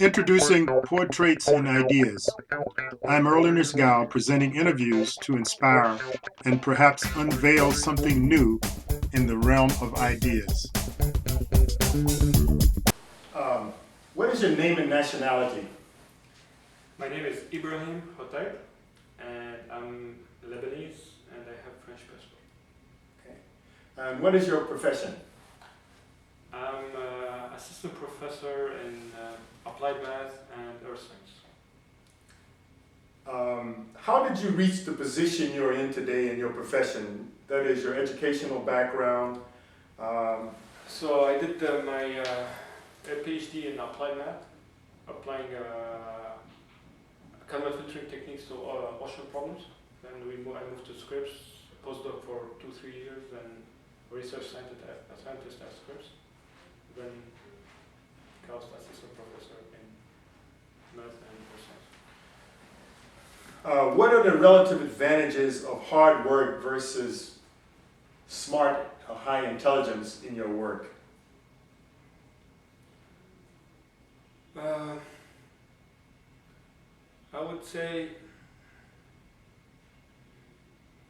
Introducing Portraits and Ideas. I'm Erlen Gal presenting interviews to inspire and perhaps unveil something new in the realm of ideas. What is your name and nationality? My name is Ibrahim Hoteit, and I'm Lebanese, and I have French passport. Okay. And what is your profession? I'm assistant professor in applied math and earth science. How did you reach the position you're in today in your profession? That is your educational background. So I did my Ph.D. in applied math, applying Kalman filtering techniques to ocean problems. Then I moved to Scripps, postdoc for 2-3 years, then research scientist at Scripps. Then became assistant professor in math and earth science. What are the relative advantages of hard work versus smart or high intelligence in your work? I would say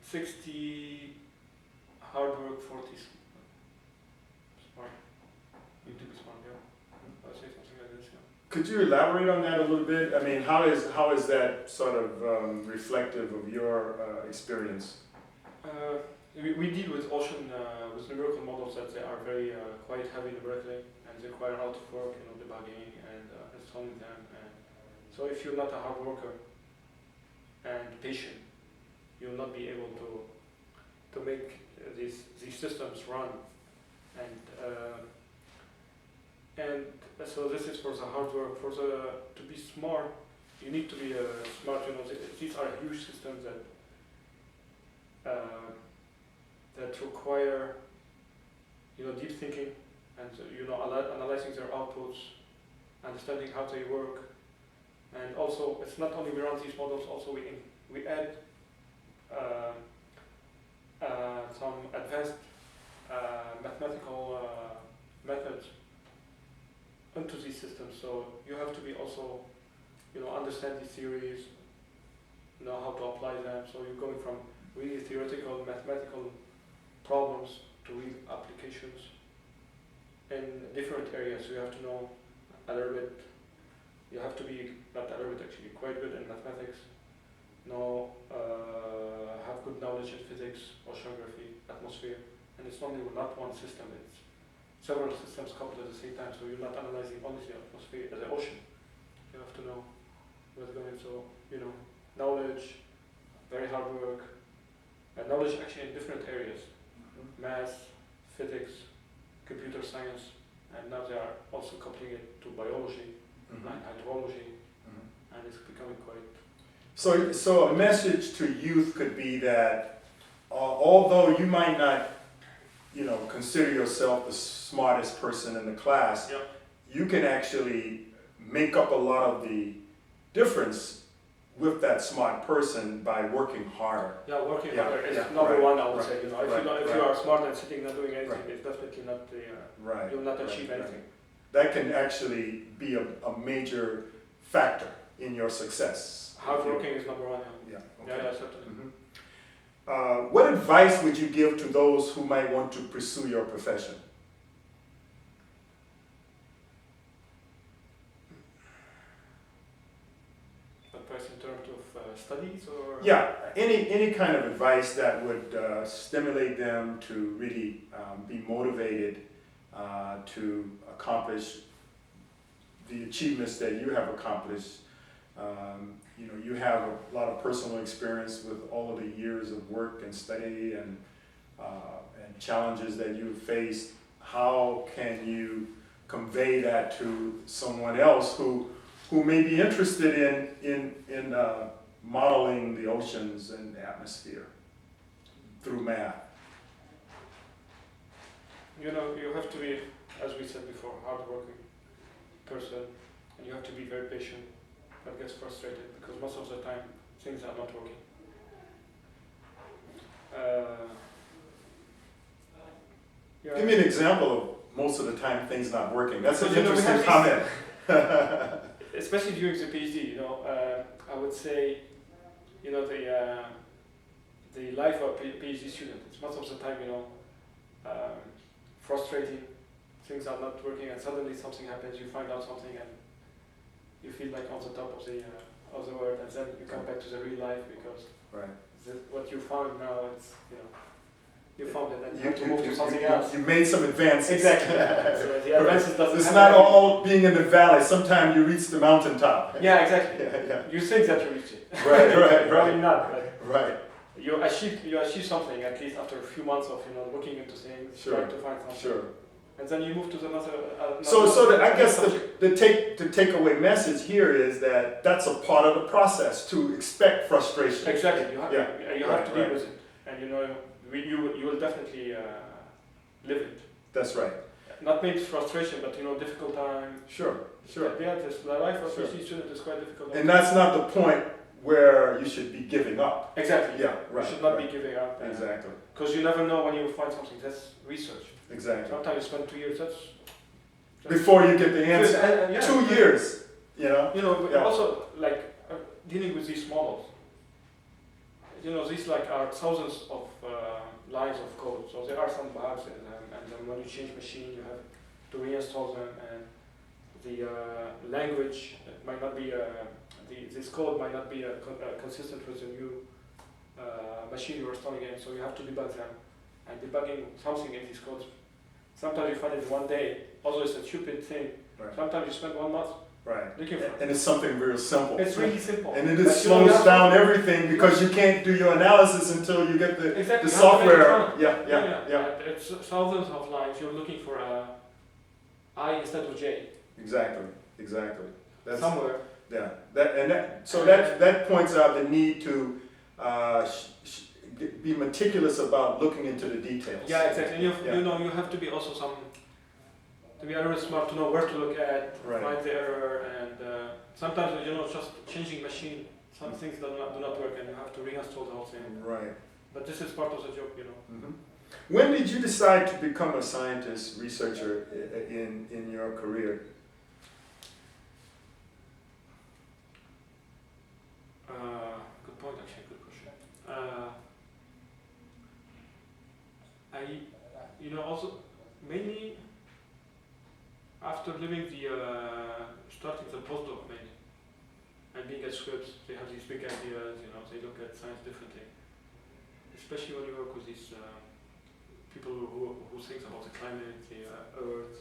60 hard work, 40 smart. You need to be smart, yeah. I would say something like this, yeah. Could you elaborate on that a little bit? I mean, how is that sort of reflective of your experience? We deal with ocean with numerical models that they are very quite heavy numerically, and they require a lot of work, debugging and installing them. And so if you're not a hard worker and patient, you'll not be able to make these systems run. And so this is for the hard work. To be smart, you need to be smart. These are huge systems that require deep thinking and analyzing their outputs, understanding how they work, and also it's not only we run these models. Also we add some advanced mathematical methods into these systems. So you have to be also understand these theories, know how to apply them. So you're going from really theoretical mathematical problems to real applications in different areas. So you have to know a little bit. You have to be not a little bit actually quite good in mathematics. Have good knowledge in physics, oceanography, atmosphere, and it's not one system. It's several systems coupled at the same time. So you're not analyzing only the atmosphere, the ocean. You have to know what's going on. So knowledge, very hard work, and knowledge actually in different areas. Math, physics, computer science, and now they are also coupling it to biology and hydrology, and it's becoming quite... So a message to youth could be that although you might not, consider yourself the smartest person in the class, Yep. you can actually make up a lot of the difference with that smart person by working harder. Yeah, working harder is number one, I would say. If you are smart and sitting not doing anything, it's definitely not you'll not achieve anything. That can actually be a major factor in your success. Hard working is number one. Yeah. Yeah, certainly. What advice would you give to those who might want to pursue your profession? Advice in terms of studies or? Yeah, any kind of advice that would stimulate them to really be motivated to accomplish the achievements that you have accomplished. You have a lot of personal experience with all of the years of work and study and challenges that you've faced. How can you convey that to someone else who may be interested in modeling the oceans and the atmosphere through math? You have to be, as we said before, hardworking person, and you have to be very patient, but gets frustrated because most of the time things are not working. Give me an example of most of the time things not working. That's an Because, interesting comment. especially during the PhD, I would say, the life of a PhD student, it's most of the time, frustrating, things are not working, and suddenly something happens, you find out something, and you feel like on the top of the world, and then you come back to the real life because Right. what you found now, it's, you found it, and you have to move to something else. You made some advances. Exactly. So the advances doesn't It's happen. not all being in the valley. Sometimes you reach the mountaintop. Yeah, exactly. Yeah. You think that you reached it. Right. Probably not, but Right. you achieve something at least after a few months of looking into things, Sure. trying to find something, Sure. and then you move to another. I guess the takeaway message here is that that's a part of the process to expect frustration. Exactly. You have Right, to deal right. with it, and you will definitely live it. That's right. Not maybe frustration, but difficult time. Sure. Yeah, the life of Sure. PhD student is quite difficult. And that's not the point where you should be giving up. Exactly. Yeah. Right. You should not right. be giving up. Exactly. Because you never know when you find something. That's research. Exactly. Sometimes you spend 2 years. That's Before you get the answer. Yeah. 2 years. Yeah. Also like dealing with these models. These are thousands of lines of code. So there are some bugs in them, and then when you change machine, you have to reinstall them, and the language might not be this code might not be consistent with the new machine you are installing in. So you have to debug them, and debugging something in these codes. Sometimes you find it in 1 day. Also, it's a stupid thing. Right. Sometimes you spend 1 month Right. looking for it. And it's something real simple. It's really simple. And it But just slows down everything because you can't do your analysis until you get the Exactly. software. You have to make it run. Yeah. It's thousands of lines. You're looking for I instead of J Exactly. That's, somewhere. Yeah. That points out the need to be meticulous about looking into the details. Yeah, exactly. And Yeah. you have to be also to be a little smart to know where to look at, Right. find the error, and sometimes just changing machine, some things do not work, and you have to reinstall the whole thing. Right. But this is part of the job, Mm-hmm. When did you decide to become a scientist, researcher in your career? Good point, actually. Good question. Also mainly after living starting the postdoc mainly, and being at Scripps, they have these big ideas. They look at science differently, especially when you work with these people who think about the climate, the Earth,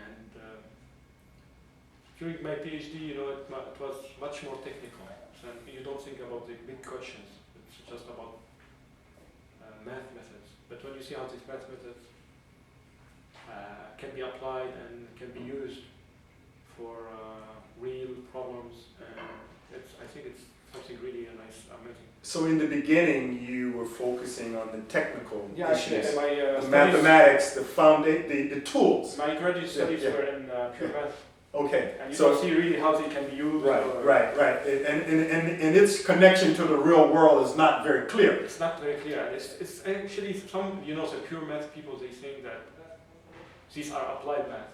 and during my PhD, it was much more technical. So you don't think about the big questions. It's just about math methods. But when you see how these math methods can be applied and can be used for real problems, I think it's something really nice, amazing. So in the beginning, you were focusing on the technical issues, the mathematics, the tools. My graduate studies Yeah. were in pure math. Okay. And you don't see really how they can be used. Right. And its connection to the real world is not very clear. It's not very clear. And it's actually some, the pure math people, they think that these are applied math.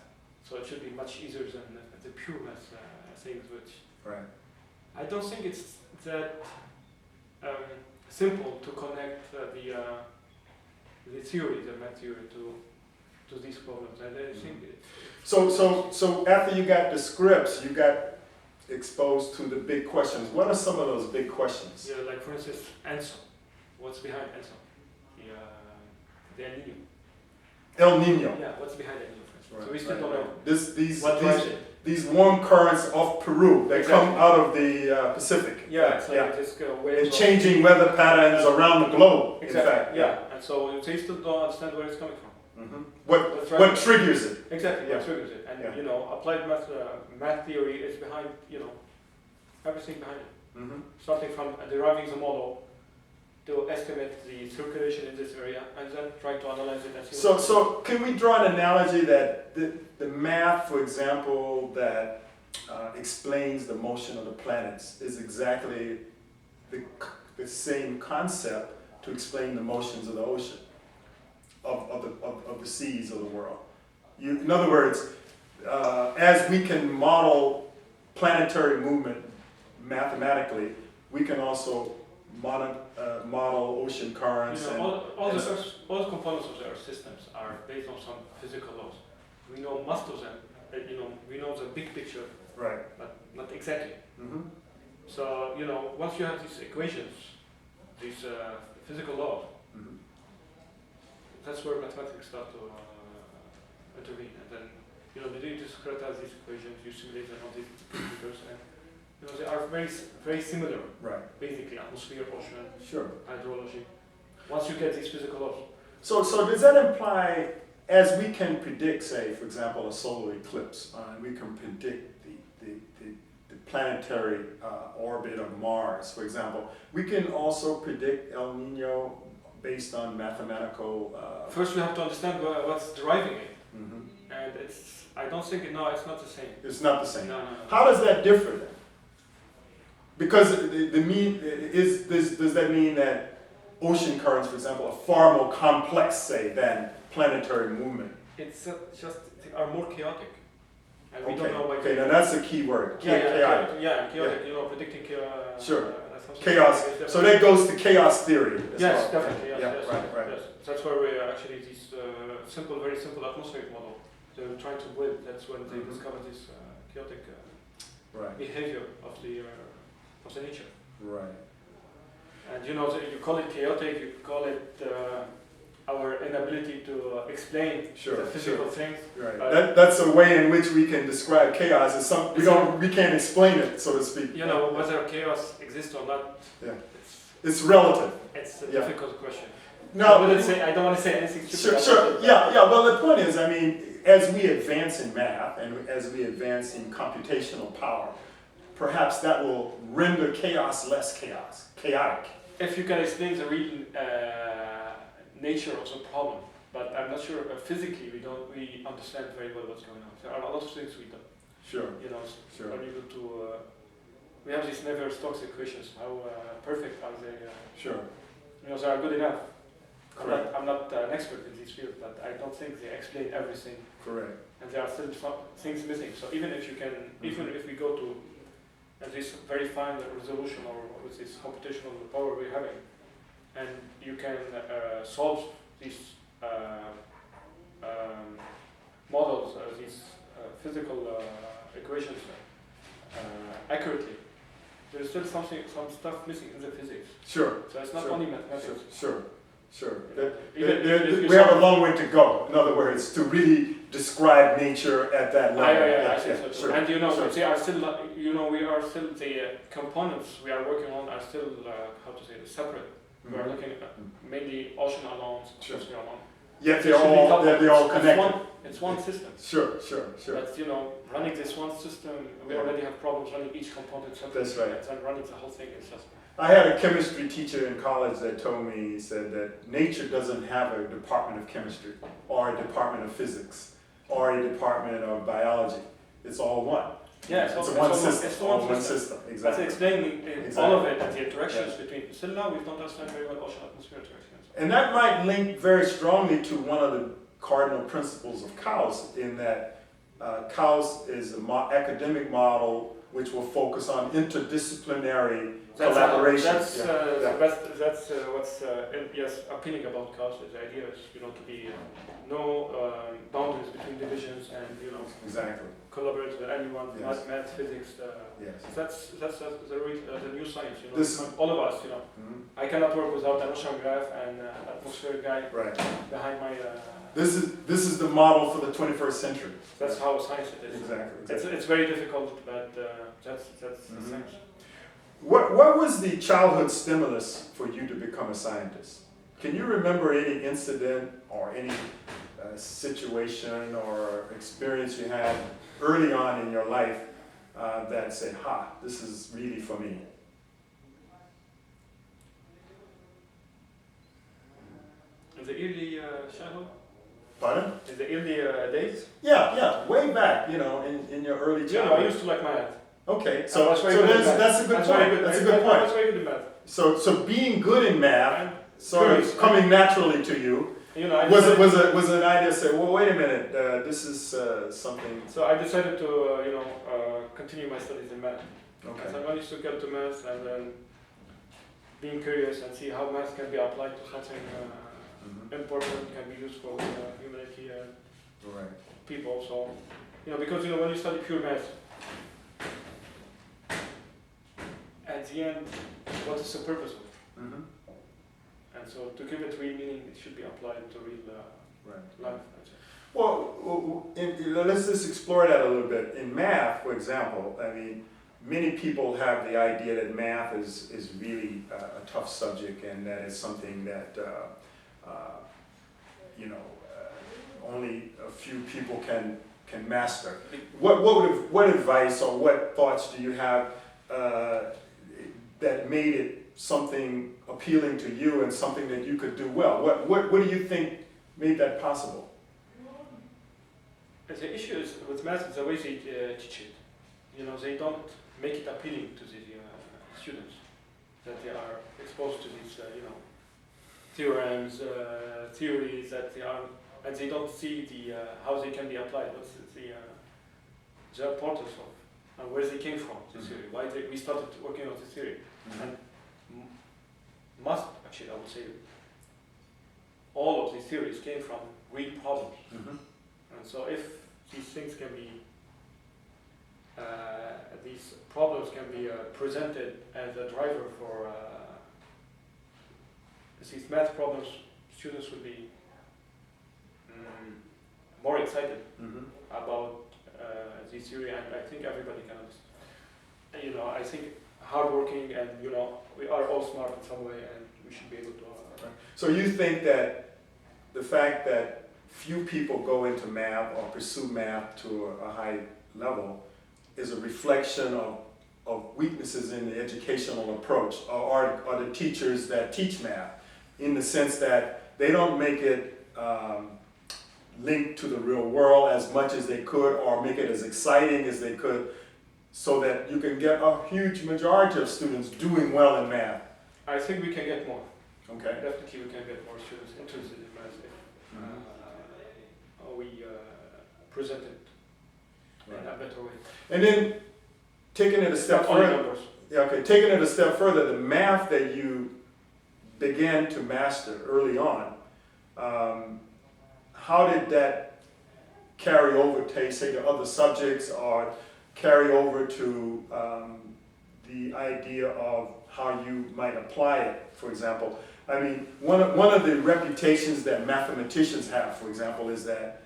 So it should be much easier than the pure math things, which Right. I don't think it's that simple to connect the theory, the math theory, to these problems. And I think So after you got the scripts, you got exposed to the big questions. What are some of those big questions? yeah, like for instance, ENSO. What's behind ENSO? The El Nino. El Nino. Yeah, what's behind El Nino, for instance? Right, So we still don't know. Right. What drives it? These warm currents off Peru that come Exactly. out of the Pacific. Yeah, it's like Yeah. this And waves of- changing weather patterns around the globe. Exactly. In fact. Yeah, and so they still don't understand where it's coming from. Mm-hmm. That's right. What triggers it? Exactly. Yeah. What triggers it? And Yeah. applied math theory is behind everything behind it. Mm-hmm. Starting from deriving the model to estimate the circulation in this area, and then try to analyze it and see. So can we draw an analogy that the math, for example, that explains the motion of the planets is exactly the same concept to explain the motions of the ocean, of the seas of the world. In other words, as we can model planetary movement mathematically, we can also model ocean currents. You know, all the components of the Earth systems are based on some physical laws. We know most of them. We know the big picture, right, but not exactly. mm-hmm. So once you have these equations, these physical laws, Mm-hmm. that's where mathematics start to intervene. And then you discretize these equations, you simulate them on these computers, and they are very very similar. Right. Basically, atmosphere, ocean, Sure. hydrology. Once you get these physical laws. So does that imply, as we can predict, say, for example, a solar eclipse, we can predict the planetary orbit of Mars, for example, we can also predict El Nino based on mathematical... First, we have to understand what's driving it. Mm-hmm. And I don't think, it's not the same. It's not the same. No. How does that differ then? Because does that mean that ocean currents, for example, are far more complex, say, than planetary movement? It's just, they are more chaotic. And we Okay. don't know why. Okay, now that's a key word. Chaotic. Yeah. Predicting chaos. Sure. Chaos. So that goes to chaos theory. As Yes, well. definitely. Yes. Right. Yes. That's where we actually these very simple atmospheric model they were trying to build. That's when they discovered this chaotic Right. behavior of the nature. Right. And you call it chaotic. You call it our inability to explain the physical things. Right. That's a way in which we can describe chaos. We can't explain it, so to speak. Whether chaos exists or not. Yeah. It's relative. It's a difficult question. No, I don't want to say anything stupid. Sure. Yeah. Well, the point is, as we advance in math and as we advance in computational power, perhaps that will render chaos less chaotic. If you can explain the real nature of the problem, but I'm not sure physically we understand very well what's going on. There are a lot of things we don't. Sure. Sure. Are able to. We have these Navier-Stokes equations. How perfect are they? Sure. They are good enough. Correct. I'm not an expert in this field, but I don't think they explain everything. Correct. And there are still some things missing. So even if if we go to this very fine resolution or with this computational power we're having, and you can solve these models, these physical equations accurately, there's still some stuff missing in the physics. Sure. So it's not only mathematics. Sure. Even we have a long way to go. In other words, to really describe nature at that level. I see. Sure. And they are still, we are still the components we are working on are still separate. We are looking at mainly ocean alone, atmosphere alone. Yet they're all connected. It's one system. Sure. But running this one system, we already have problems running each component separately. That's right. And running the whole thing is just. I had a chemistry teacher in college that told me, he said that nature doesn't have a department of chemistry, or a department of physics, or a department of biology. It's all one. Yeah, it's one system. It's one system. Exactly. That's explaining all of it, and the interactions between. Still now we don't understand very well ocean atmosphere interactions. And that might link very strongly to one of the cardinal principles of KAUS, in that KAUS is an academic model which will focus on interdisciplinary collaboration. That's what's appealing about KAUS. The idea is to be no boundaries between divisions, and exactly collaborate with anyone. Yes. Math, physics. Yes. That's the new science. This, all of us. I cannot work without an oceanograph and atmospheric guy behind my. This is the model for the 21st century. That's how science it is. Exactly. It's very difficult, but that's science. What was the childhood stimulus for you to become a scientist? Can you remember any incident or any situation or experience you had early on in your life that said, this is really for me? In the early childhood? Pardon? In the early days? Yeah, way back, in your early childhood. I used to like math. Okay, so that's a good point. That's a good point. That's very good in math. So being good in math, sort of coming naturally to you, You know, was it an idea to say, well, wait a minute, this is something. So I decided to continue my studies in math. Okay. So I managed to get to math and then being curious and see how math can be applied to something important, can be useful in humanity and Right. people. So, because when you study pure math, at the end, what is the purpose of it? Mm-hmm. And so to give it real meaning, it should be applied to real life. Well, let's just explore that a little bit. In math, for example, I mean, many people have the idea that math is really a tough subject and that it's something that only a few people can master. What advice or what thoughts do you have that made it something appealing to you and something that you could do well? What do you think made that possible? The issue is with math is the way they teach it. They don't make it appealing to the students, that they are exposed to these, theorems, theories that they are, and they don't see the how they can be applied. What's the importance of, and where they came from, this theory, why we started working on this theory. And must, actually, I would say, all of these theories came from real problems. And so if these things can be, these problems can be presented as a driver for these math problems, students would be more excited about this theory, and I think everybody can understand. I think hardworking and we are all smart in some way, and we should be able to. So you think that the fact that few people go into math or pursue math to a high level is a reflection of weaknesses in the educational approach, or the teachers that teach math, in the sense that they don't make it linked to the real world as much as they could, or make it as exciting as they could, so that you can get a huge majority of students doing well in math? I think we can get more. Okay. Definitely we can get more students interested in math if we present it in a better way. And then taking it a step further. Yeah, okay. Taking it a step further, the math that you began to master early on, how did that carry over to, say, to other subjects, or carry over to the idea of how you might apply it? For example, I mean, one of the reputations that mathematicians have, for example, is that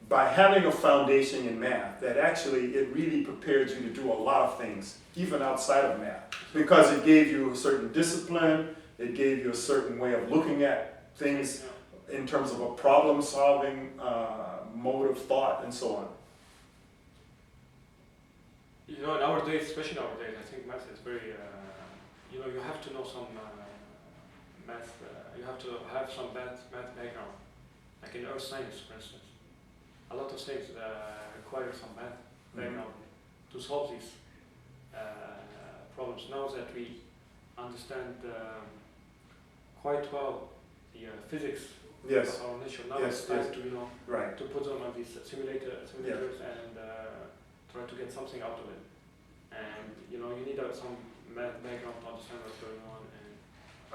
by having a foundation in math, that actually it really prepares you to do a lot of things, even outside of math, because it gave you a certain discipline, it gave you a certain way of looking at things in terms of a problem-solving mode of thought, and so on. In our days, especially in our days, I think math is very, you have to know some math, you have to have some math background, like in earth science, for instance. A lot of things require some math background to solve these problems. Now that we understand quite well the physics of our nature, now it's time to to put them on these simulators and try to get something out of it. And you need some math background to understand what's going on.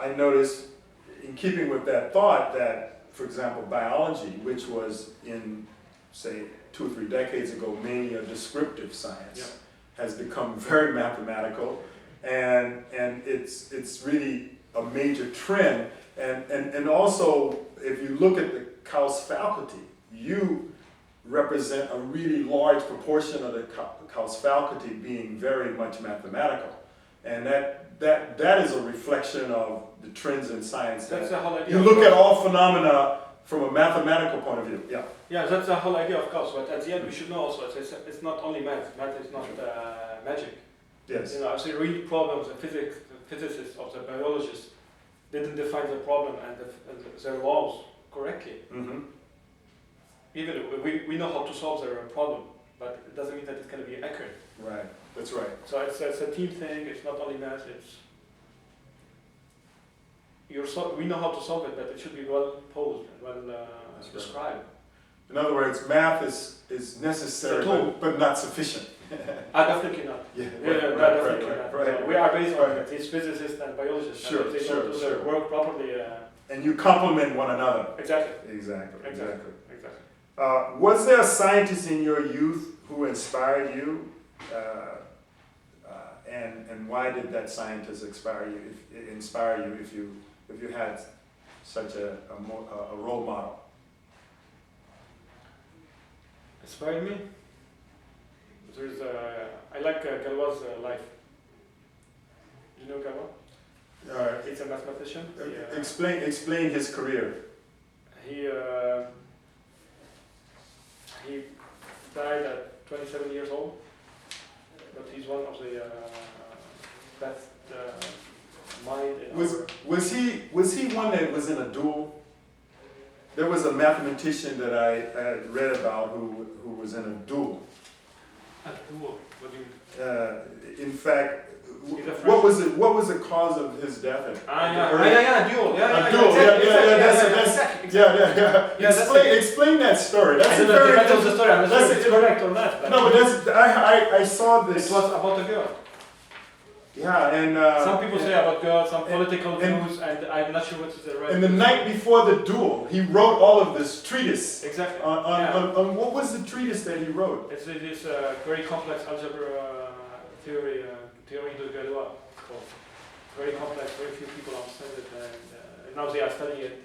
And I noticed, in keeping with that thought, that, for example, biology, which was in, say, 2 or 3 decades ago, mainly a descriptive science, has become very mathematical, and it's really a major trend. And also, if you look at the Kaus faculty, you represent a really large proportion of the Kaus faculty being very much mathematical, and that is a reflection of the trends in science. That's the whole idea. You look at all phenomena from a mathematical point of view. Yeah, that's the whole idea of Kaus. But at the end, we should know also it's not only math. Math is not magic. Yes. I say real problems. The physicists or the biologists didn't define the problem and their laws correctly. Even we know how to solve their problem, but it doesn't mean that it's going to be accurate. Right. That's right. So it's a team thing. It's not only math. we know how to solve it, but it should be well posed and well That's right. described. In other words, math is necessary, It's a tool. but not sufficient. Definitely not. Yeah, Definitely not. right. We are based on these physicists and biologists, Sure, and if they sure, don't do sure. their work properly. And you complement one another. Exactly. Exactly. Exactly. Was there a scientist in your youth who inspired you? And why did that scientist inspire you if you had such a role model? Inspired me? I like Galois' life. Do you know Galois? He's a mathematician. Explain his career. He died at 27 years old, but he's one of the best mind in Was he one that was in a duel? There was a mathematician that I read about who was in a duel. A duel? What do you mean? In fact, what was the cause of his death? Duel. Explain that story. That's I don't know if it the story. I'm not sure if it's correct or not. But no, but I saw this. It was about a girl. Yeah, and some people say about girls, some political views, and I'm not sure what's the right. And the night before the duel, he wrote all of this treatise. Exactly. On what was the treatise that he wrote? It's this very complex algebra theory de Galois. Very complex, very few people understand it, and now they are studying it.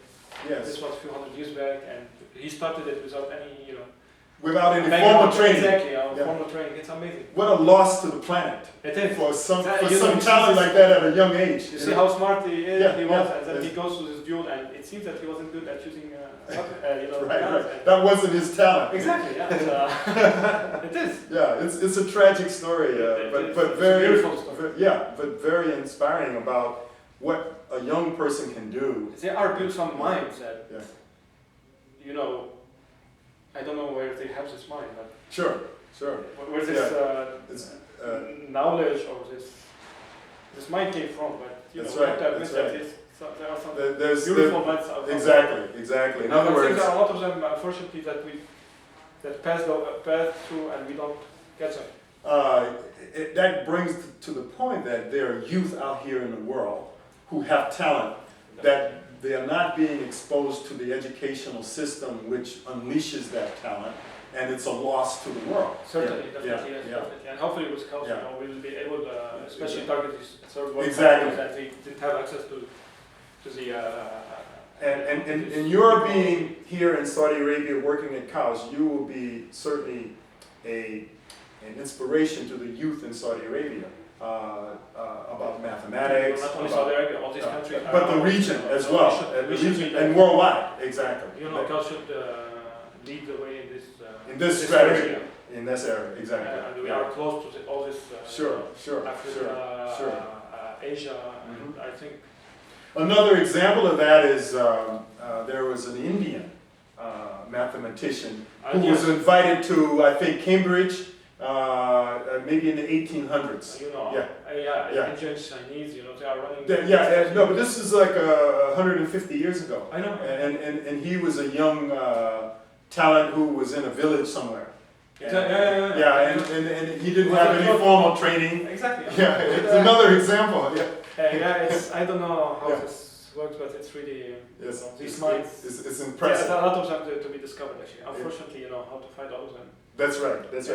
Yes. This was a few hundred years back, and he started it without any, without any formal training. Exactly, formal training. It's amazing. What a loss to the planet. It is. For some talent like that at a young age. You see how smart he is, he was, and then yes. he goes to this duel, and it seems that he wasn't good at choosing, right. That wasn't his talent. Exactly, yeah. It is. Yeah, it's a tragic story, but very beautiful story. but very inspiring about what a young person can do. There are built some minds that, I don't know where they have this mind, but Sure. where this knowledge or this mind came from, but we have to admit that there are some beautiful minds out there. Exactly. In And other I think words, there are a lot of them, unfortunately, that pass through and we don't get them. that brings to the point that there are youth out here in the world who have talent that they are not being exposed to the educational system which unleashes that talent, and it's a loss to the world. Certainly, definitely. And hopefully with culture, we will be able to, especially target these third world countries that they didn't have access to the. And your being here in Saudi Arabia working at CAUS, you will be certainly an inspiration to the youth in Saudi Arabia about mathematics. Not only Saudi Arabia, all these countries. But the region as well, and worldwide, exactly. CAUS should lead the way in this strategy, area. In this area, exactly. And we are close to all this. Africa, Asia, and I think. Another example of that is there was an Indian mathematician who was invited to, I think, Cambridge, maybe in the 1800s. Indian Chinese, they are running. No, but this is like 150 years ago. I know. And he was a young talent who was in a village somewhere. And he didn't have any formal training. Exactly. Yeah, it's another example. I don't know how this works, but it's really these minds. It's impressive. There's a lot of them to be discovered actually. Unfortunately, how to find all of them. That's right. It's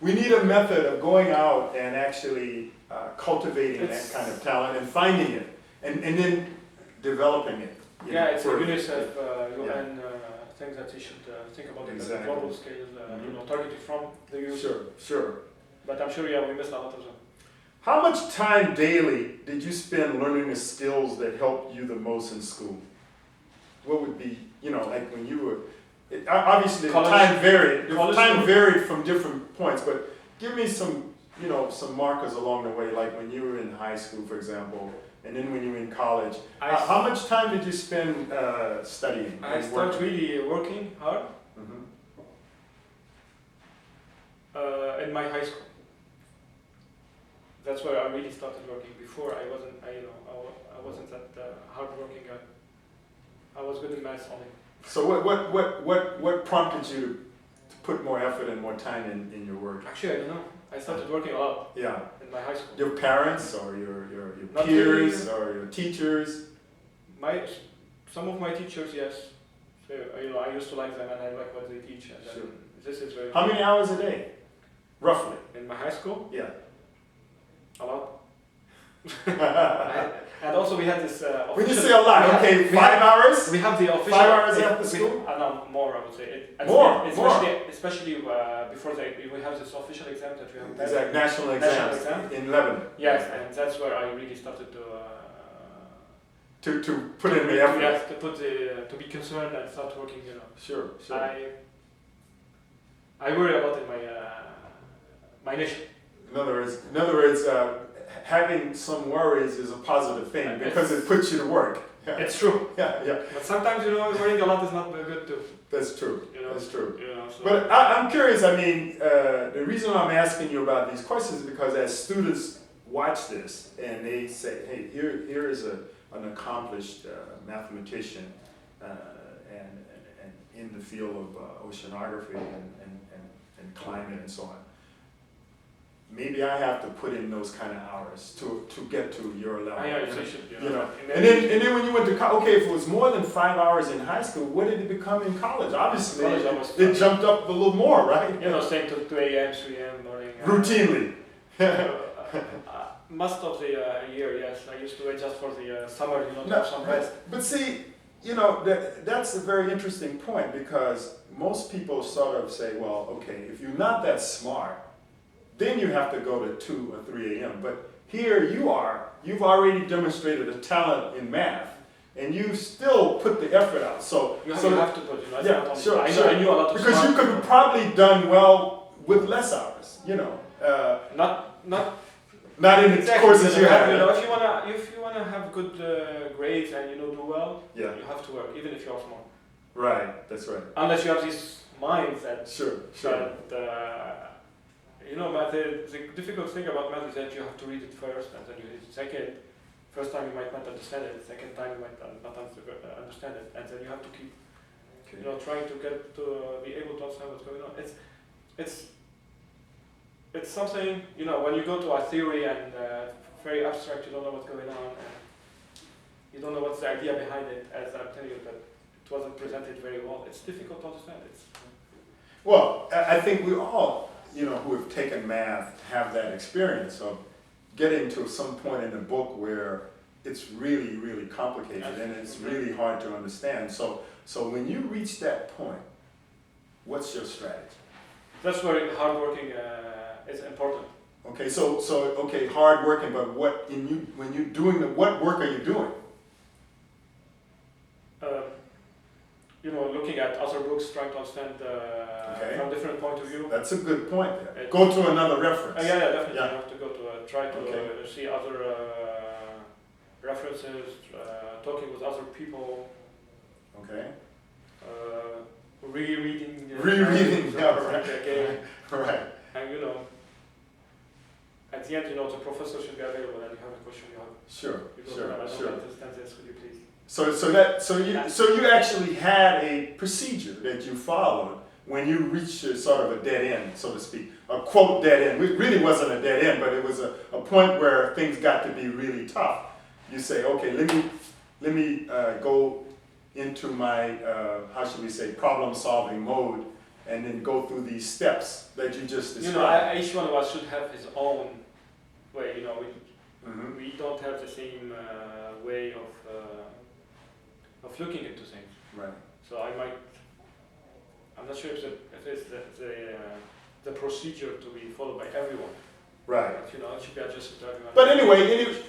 we need a method of going out and actually cultivating that kind of talent and finding it, and then developing it. It's a UNICEF UN thing that you should think about it on a global scale. Targeted from the youth. Sure. But I'm sure we missed a lot of them. How much time daily did you spend learning the skills that helped you the most in school? What would be, like when you were, obviously the time varied. Time varied from different points, but give me some, some markers along the way, like when you were in high school, for example, and then when you were in college. How much time did you spend studying? I started really working hard in my high school. that's where I really started working. Before I wasn't, I wasn't that hardworking guy. I was good in maths only. So what prompted you to put more effort and more time in your work? Actually, I don't know. I started working a lot Yeah. in my high school. Your parents or your Not peers really. or your teachers? Some of my teachers, yes. So, I used to like them and I like what they teach. And then Sure. this is very. How many hours a day, roughly? In my high school? Yeah. A lot. And also we had this. When you say a lot, okay, 5 hours? We have the official. 5 hours after school? No, more, I would say. More. Especially before we have this official exam that we have. Exact national National exam exam. in Lebanon. Yes, and that's where I really started to put in the effort. Yes, to be concerned and start working. Sure. I worry a lot in my niche. In other words, having some worries is a positive thing because it puts you to work. Yeah. It's true. Yeah. But sometimes worrying a lot is not good too. That's true. That's true. So But I'm curious. I mean, the reason I'm asking you about these questions is because as students watch this and they say, "Hey, here is an accomplished mathematician and in the field of oceanography and climate and so on. Maybe I have to put in those kind of hours to get to your level." You know. And then when you went to okay, if it was more than 5 hours in high school, what did it become in college? Obviously, it jumped up a little more, right? Staying till 2 a.m., 3 a.m. morning. Routinely. Most of the year, yes. I used to wait just for the summer, to have some rest. But see, that's a very interesting point because most people sort of say, well, okay, if you're not that smart, then you have to go to 2 or 3 a.m. But here you've already demonstrated a talent in math, and you still put the effort out. So you have to put, sure. I knew a lot of because you could have probably done well with less hours, Not in the courses you have. If you wanna have good grades and do well, Yeah. you have to work, even if you're smart. Right. That's right. Unless you have these minds that. Sure. But the difficult thing about math is that you have to read it first, and then you read it second. First time you might not understand it. Second time you might not understand it, and then you have to keep, trying to get to be able to understand what's going on. It's something, when you go to a theory and very abstract, you don't know what's going on, and you don't know what's the idea behind it. As I'm telling you, that it wasn't presented very well. It's difficult to understand. Well, I think we all, who have taken math have that experience of getting to some point in the book where it's really, really complicated and it's really hard to understand. So when you reach that point, what's your strategy? That's where hard working is important. Okay, okay, hard working, but when you're doing what work are you doing? Looking at other books, trying to understand from different point of view. That's a good point there. Go to another reference. Yeah, definitely. Yeah. You have to go to try to see other references, talking with other people. Okay. Rereading. Rereading, again. Right. And at the end, the professor should be available, and you have a question. Sure. I don't understand this. Could you please? So you actually had a procedure that you followed when you reached sort of a dead end, so to speak, a quote dead end. It really wasn't a dead end, but it was a point where things got to be really tough. You say, okay, let me go into my how should we say problem-solving mode, and then go through these steps that you just described. Each one of us should have his own way. We don't have the same way of looking into things. Right. So I'm not sure if it's the procedure to be followed by everyone. Right. But, it should be adjusted to everyone. But anyway,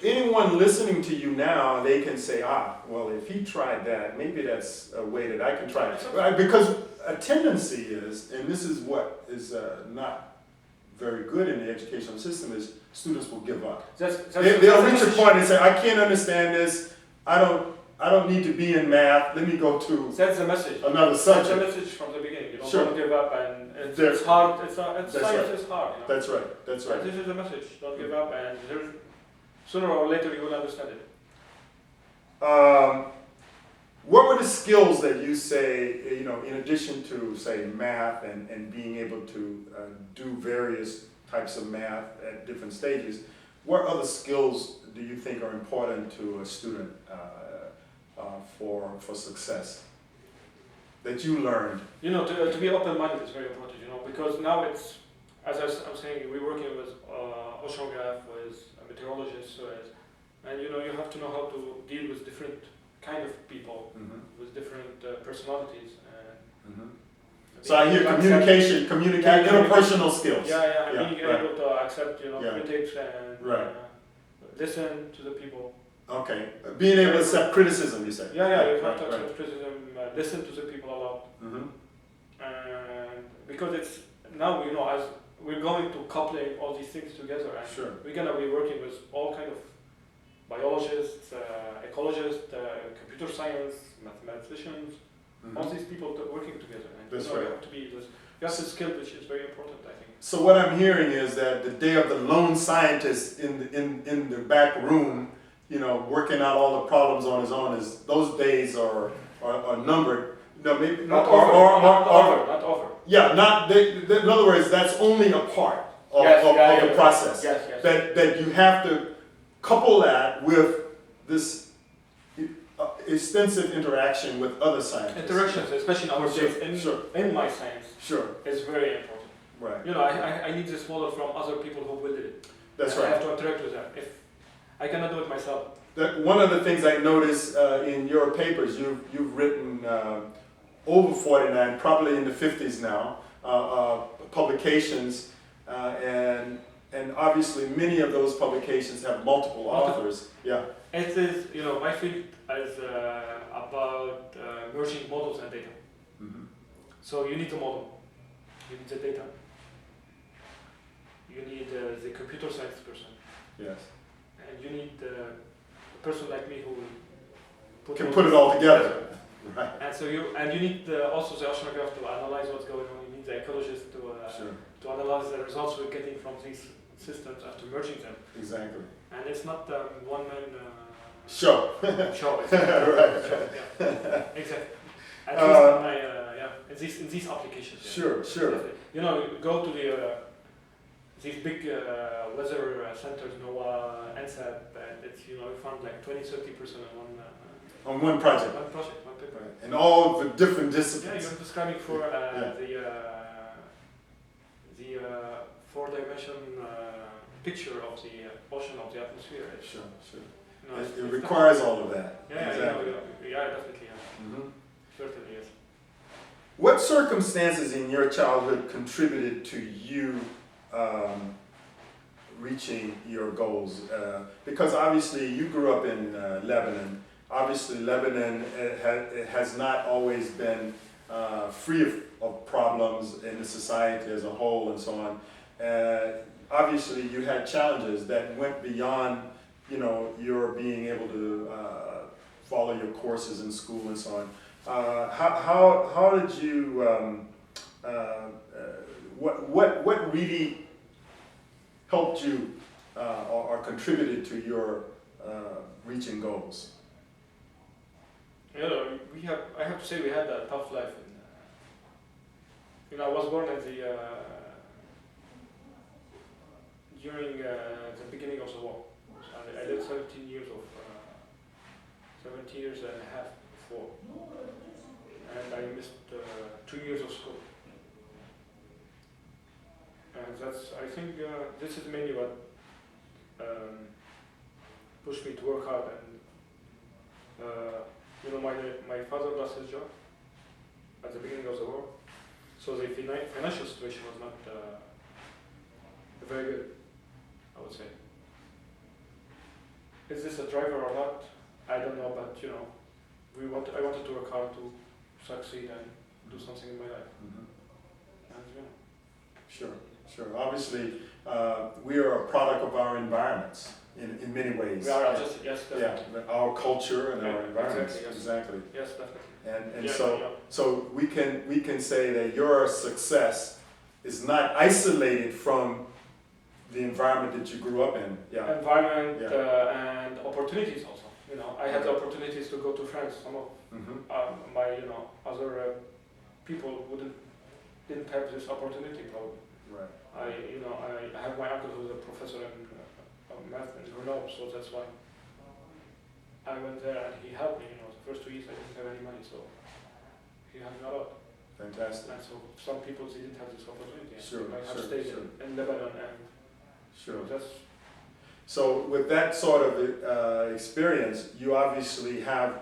anyone listening to you now, they can say, well, if he tried that, maybe that's a way that I can try it. Right? Because a tendency is, and this is what is not very good in the educational system, is students will give up. They'll reach a point and say, I can't understand this. I don't need to be in math. Let me go to that's the message. Another subject. That's the message from the beginning. Sure. Don't give up, and There- it's hard. It's That's science right. is hard. You know? That's right. That's But right. this is the message. Don't give up, and sooner or later you will understand it. What were the skills that you say, in addition to, say, math and being able to do various types of math at different stages, what other skills do you think are important to a student for success that you learned? To be open-minded is very important, because now it's, as I'm saying, we're working with oceanograph, with meteorologists, and you have to know how to deal with different kind of people, with different personalities. So I hear communication, interpersonal skills. Being able to accept, critics and Right. Listen to the people. Okay, being able to accept criticism, you say. You have to Right. accept criticism, listen to the people a lot. And because it's now, as we're going to coupling all these things together, and Sure. we're gonna be working with all kind of biologists, ecologists, computer science, mathematicians, all these people working together. And That's you right. have to be this. That's a skill which is very important, I think. So what I'm hearing is that the day of the lone scientist in the back room, working out all the problems on his own, those days are numbered. Maybe Not over. Yeah, in other words, that's only a part of the process. Yes. That you have to couple that with this extensive interaction with other scientists. Interactions, especially nowadays in my science, Sure. is very important. Right. I need this model from other people who will do it. That's I right. have to interact with them. If I cannot do it myself. One of the things I noticed in your papers, you've written over 49, probably in the 50s now, publications, and obviously many of those publications have multiple authors. Yeah. It is, my field is about merging models and data. So you need the model, you need the data, you need the computer science person. Yes. And you need a person like me who will Can put it all together. Right. And so you need also the oceanograph to analyze what's going on. You need the ecologist to analyze the results we're getting from these systems after merging them. Exactly. And it's not one man show. Show. Right. Show, yeah. Exactly. At least in these applications. Yeah. Sure. You go to these big weather centers, NOAA, NSAP, and it's you found like 20-30% on one project. One paper. Right. And all the different Yeah, disciplines. you're describing for the four-dimension picture of the ocean, of the atmosphere. Sure. It It requires all of that. Yeah, exactly. definitely. Yeah. Certainly, yes. What circumstances in your childhood contributed to you reaching your goals? Because obviously you grew up in Lebanon. Obviously Lebanon has not always been free of problems in the society as a whole and so on. Obviously you had challenges that went beyond your being able to follow your courses in school and so on. How did you what really helped you or contributed to your reaching goals? I have to say we had a tough life. I was born at during the beginning of the war. So I lived 17 years and a half before, and I missed 2 years of school. And I think this is mainly what pushed me to work hard. And my father lost his job at the beginning of the war, so the financial situation was not very good, I would say. Is this a driver or not? I don't know, but I wanted to work hard to succeed and do something in my life. Sure. Obviously, we are a product of our environments. in many ways. We are adjusted, yes, definitely. Yeah, our culture and our environment. Exactly, yes. Exactly. Yes, definitely. And Yeah, so yeah. so we can say that your success is not isolated from the environment that you grew up in. Yeah. Environment Yeah. and opportunities also. You know, I had the opportunities to go to France. Some of my other people didn't have this opportunity probably. Right. I have my uncle who's a professor in math in Grenoble, so that's why I went there and he helped me. You know, the first 2 years I didn't have any money, so he helped me a lot. Fantastic. And so some people didn't have this opportunity. Sure, I have sure, stayed sure. in Lebanon and Sure. that's So with that sort of experience, you obviously have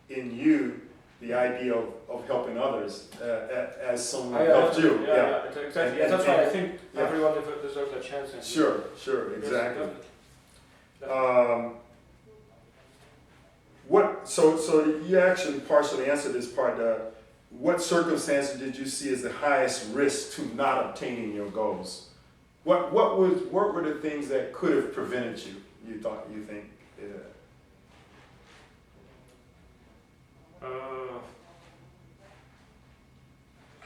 in you the idea of helping others as someone helped you. Yeah, exactly. And that's why I think yeah. everyone deserves a chance. And Sure, exactly. Definitely. So you actually partially answered this part. What circumstances did you see as the highest risk to not obtaining your goals? What were the things that could have prevented you? You think?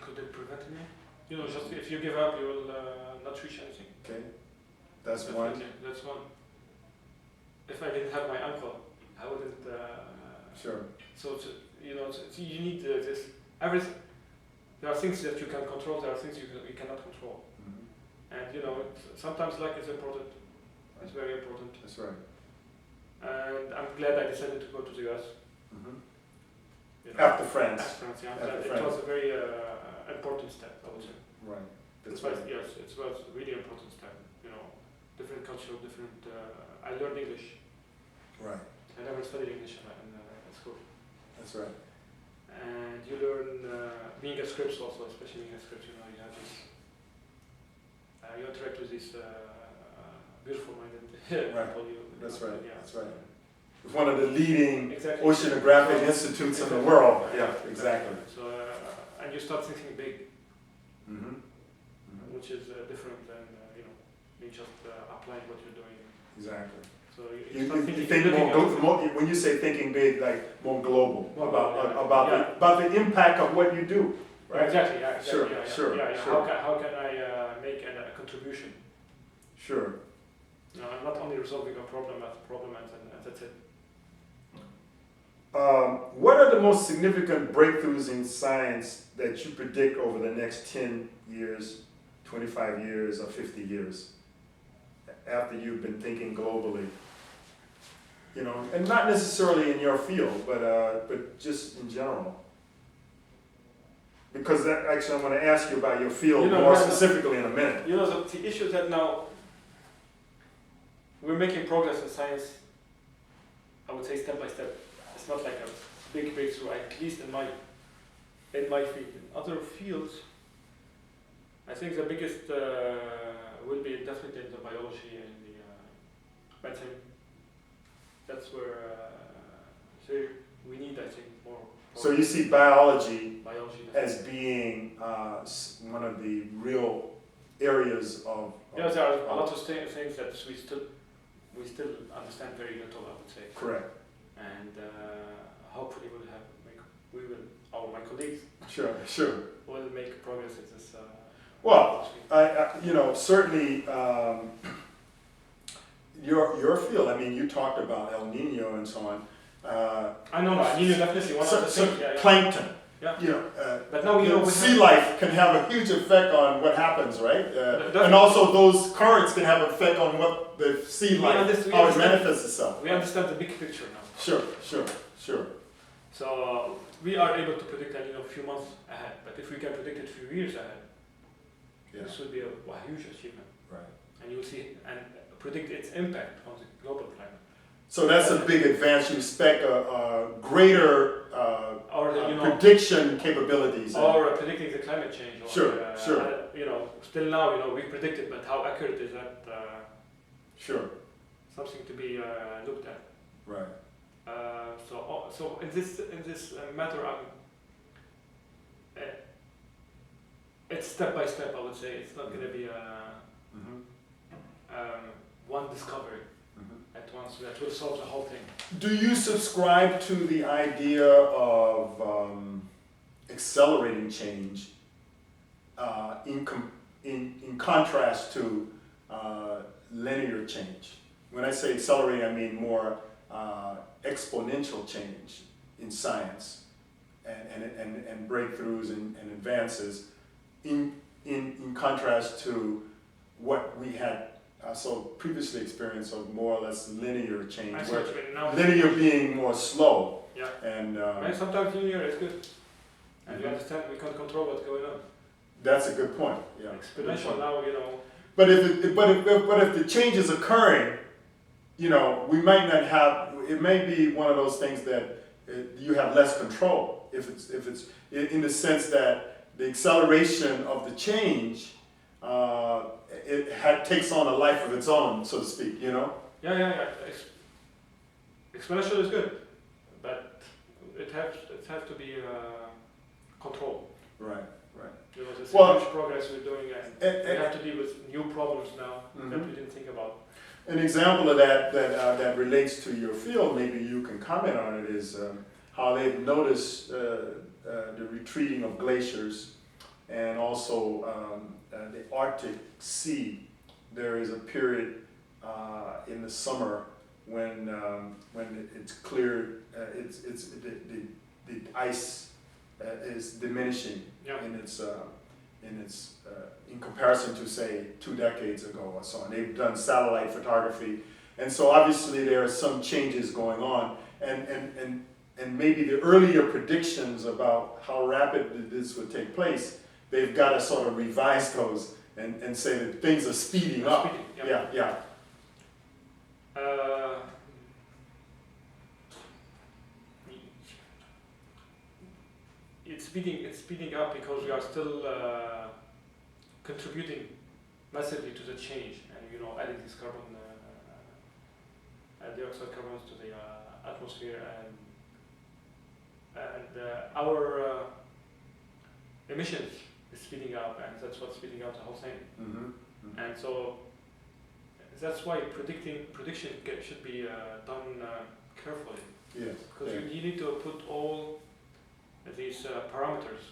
Could it prevent me? You know, just if you give up, you will not reach anything. Okay, that's Definitely, one. That's one. If I didn't have my uncle, I wouldn't. Sure. So you need this everything. There are things that you can control. There are things you cannot control. And sometimes luck is important. It's very important. That's right. And I'm glad I decided to go to the US. After France. After France, yeah. After It France. was a very important step, I would say. Right. That's right. Yes, it was a really important step. You know, different culture, different. I learned English. Right. I never studied English in school. That's right. And you learn being a script also, especially being a script. You know, you have this. You interact with these beautiful-minded people. That's right. Yeah. That's right. It's one of the leading Exactly. oceanographic institutes in the world. Yeah, exactly. So, and you start thinking big, Mm-hmm. which is different than you just applying what you're doing. Exactly. So You think more, when you say thinking big, like more global, about the impact of what you do, right? Exactly. Yeah. Exactly. Sure. How can I make a contribution? Sure. I'm not only resolving a problem and that's it. What are the most significant breakthroughs in science that you predict over the next 10 years, 25 years, or 50 years, after you've been thinking globally? And not necessarily in your field, but just in general. Because actually, I'm going to ask you about your field more specifically in a minute. The issue that now we're making progress in science. I would say step by step. It's not like a big breakthrough, at least in my field. In other fields, I think the biggest will be definitely in the biology and the medicine. That's where we need, I think, more. So you see biology as definitely. being one of the real areas of. Yes, there are a lot of things that we still understand very little, I would say. Correct. And hopefully my colleagues Sure. will make progress in this. Well, certainly your field. I mean, you talked about El Nino and so on. I know El Nino definitely one of the things. Yeah. Plankton. Yeah. But now sea life can have a huge effect on what happens, right? And also those currents can have an effect on what the sea life, how it manifests itself. We understand the big picture now. Sure. So we are able to predict El Nino a few months ahead, but if we can predict it a few years ahead, this would be a huge achievement. Right. And you will see and predict its impact on the global climate. So that's a big advance. You expect a greater prediction capabilities. Or predicting the climate change. Or, Sure. Still now, we predict it, but how accurate is that? Sure. Something to be looked at. Right. So in this matter, it's step by step. I would say it's not going to be one discovery. I months that will solve the whole thing. Do you subscribe to the idea of accelerating change in contrast to linear change? When I say accelerating, I mean more exponential change in science and breakthroughs and advances in contrast to what we had so previously experienced of more or less linear change, where linear being more slow. Yeah. And sometimes linear is good, and you understand we can't control what's going on. that's a good point. Yeah. Exponential now, But if the change is occurring, we might not have. It may be one of those things that you have less control. If it's in the sense that the acceleration of the change, takes on a life of its own, so to speak. Yeah. Exponential is good, but it has to be controlled. Right. There's huge progress we're doing, and we have to deal with new problems now that we didn't think about. An example of that relates to your field, maybe you can comment on it, is how they've noticed the retreating of glaciers, and also the Arctic Sea. There is a period in the summer when it's clear, the ice is diminishing in comparison to, say, 2 decades ago or so. And they've done satellite photography, and so obviously there are some changes going on, and maybe the earlier predictions about how rapidly this would take place, they've got to sort of revise those and say that things are speeding up. Yeah. It's speeding up because we are still contributing massively to the change, and adding these dioxide carbons to the atmosphere, and our emissions is speeding up, and that's what's speeding up the whole thing. And so that's why prediction should be done carefully. Yes. Because you need to put all these parameters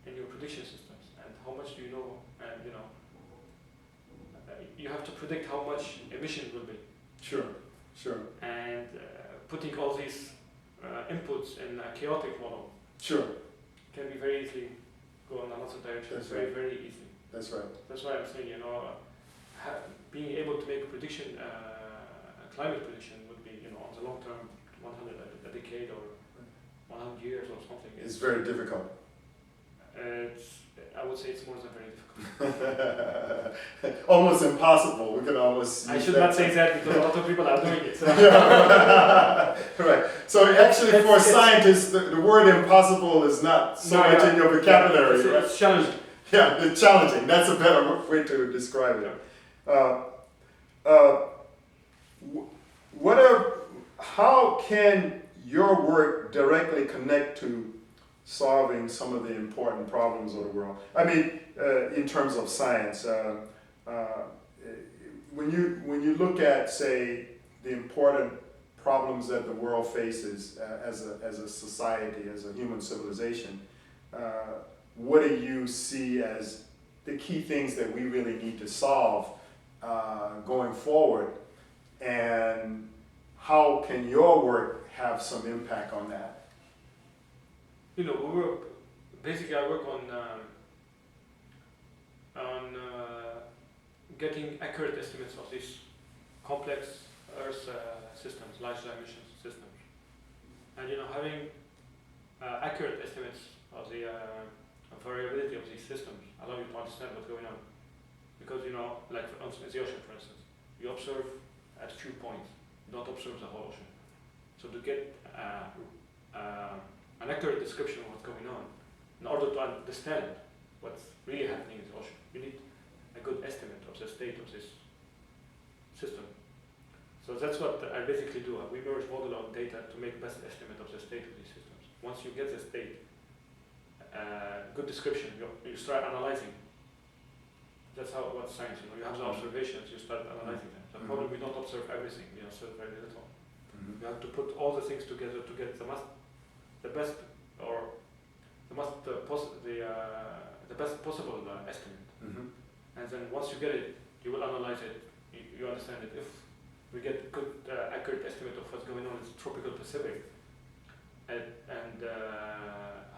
in your prediction systems, and how much do you know, and you have to predict how much emission will be. Sure. And putting all these inputs in a chaotic model. Sure. Can be very easily go in another direction. That's very, right. very easily. That's right. That's why I'm saying, being able to make a prediction, a climate prediction would be, on the long term, 100 a decade or 100 years or something. It's very difficult. I would say it's more than very difficult. Almost impossible. We can almost. I should not say that because a lot of people are doing it. So. Right. So actually, for scientists, the word impossible is not so much in your vocabulary. It's challenging. Yeah, it's challenging. That's a better way to describe it. How can your work directly connect to solving some of the important problems of the world? I mean, in terms of science, when you look at, say, the important problems that the world faces as a society, as a human civilization, what do you see as the key things that we really need to solve going forward, and how can your work have some impact on that? I work on getting accurate estimates of these complex Earth systems, large dimension systems, and having accurate estimates of the variability of these systems allow you to understand what's going on. Because like for instance, the ocean, for instance, you observe at a few points, you don't observe the whole ocean. So to get an accurate description of what's going on, in order to understand what's really happening in the ocean, you need a good estimate of the state of this system. So that's what I basically do. We merge model on data to make best estimate of the state of these systems. Once you get the state, good description, you start analyzing. That's what's science. You have the observations, you start analyzing them. So problem we don't observe everything, we observe very little. Mhm. You have to put all the things together to get the best or the best possible estimate. Mhm. And then once you get it, you will analyze it. You understand it. If we get good, accurate estimate of what's going on in the tropical Pacific, and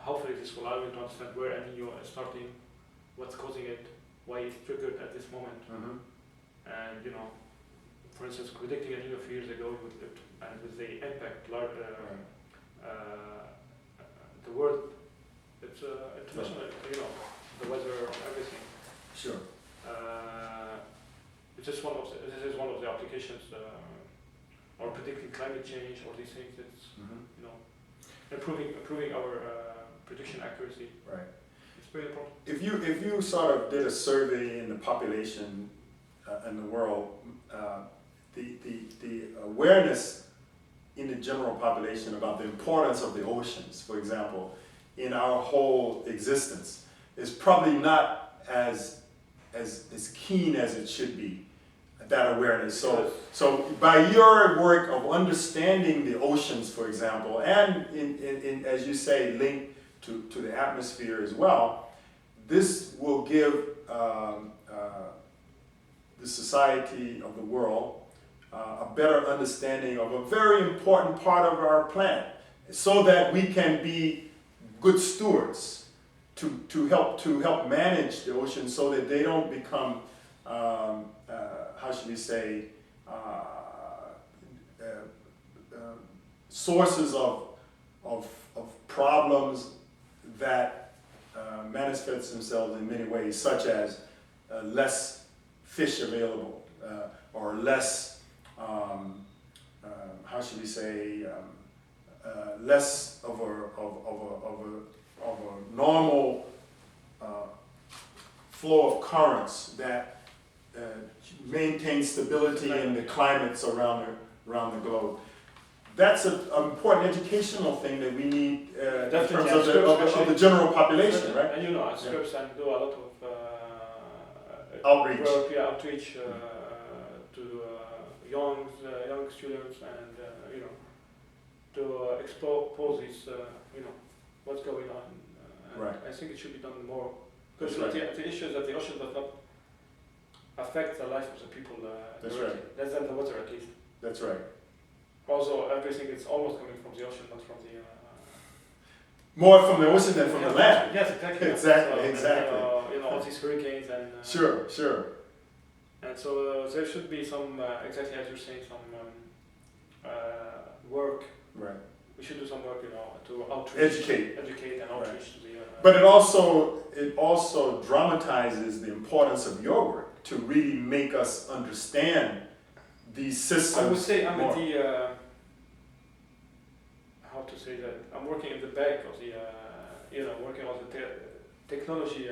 hopefully this will allow you to understand where El Nino is starting, what's causing it, why it's triggered at this moment, Mhm. and for instance, predicting El Nino a few years ago with the impact, the world, it's international, the weather, everything. Sure. This is one of the applications, or predicting climate change, or these things. It's Mhm. improving our prediction accuracy. Right. It's very important. If you sort of did a survey in the population in the world, the awareness in the general population about the importance of the oceans, for example, in our whole existence, is probably not as keen as it should be. That awareness. So by your work of understanding the oceans, for example, and in as you say, linked to the atmosphere as well, this will give the society of the world a better understanding of a very important part of our planet, so that we can be good stewards to help manage the ocean, so that they don't become how should we say, sources of problems that manifest themselves in many ways, such as less fish available, or less, how should we say, less of a normal flow of currents that maintain stability in the climates around the globe. That's an important educational thing that we need in terms of the general population, right? And at Scripps, I do a lot of outreach. Work, outreach to young students, and to expose these, what's going on. Right. I think it should be done more, because That's right. the issue is that the ocean does not affect the life of the people That's directly. right. Less than the water, at least. That's right. Also, everything is almost coming from the ocean, not from the... More from the ocean than from the land. Yes, exactly. Exactly, exactly. And, all these hurricanes and... Sure. And so there should be some, exactly as you're saying, some work. Right. We should do some work, to outreach. Educate and outreach to the... But it also dramatizes the importance of your work to really make us understand these systems. I would say I'm more. at the... how to say that? I'm working in the back of the, working on the technology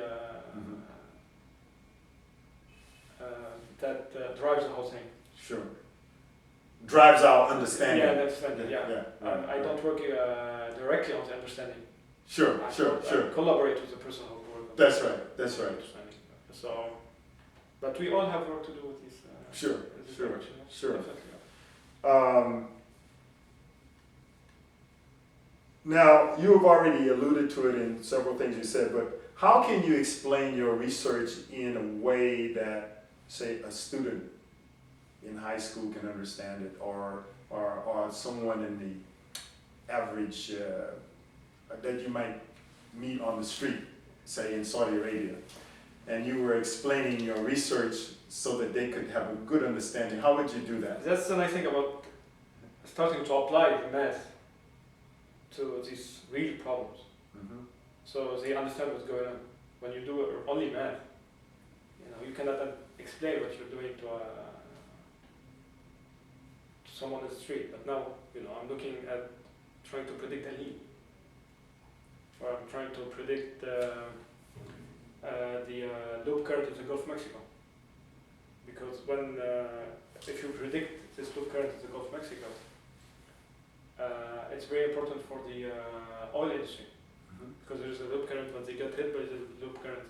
that drives the whole thing. Sure. Drives our understanding. Yeah, understanding. Yeah. Right. I don't work directly on the understanding. Sure. I collaborate with the person who works on That's the right. understanding. So, but we all have work to do with this. This direction. Sure. Definitely. Now, you have already alluded to it in several things you said, but how can you explain your research in a way that, say, a student in high school can understand it, or someone in the average that you might meet on the street, say in Saudi Arabia, and you were explaining your research so that they could have a good understanding? How would you do that? That's the nice thing about starting to apply the math to these real problems. Mm-hmm. So they understand what's going on. When you do only math, you cannot then explain what you're doing to someone on the street. But now, I'm looking at trying to predict a lead, or I'm trying to predict the loop current in the Gulf of Mexico. Because if you predict this loop current in the Gulf of Mexico, it's very important for the oil industry, because there is a loop current. When they get hit by the loop current,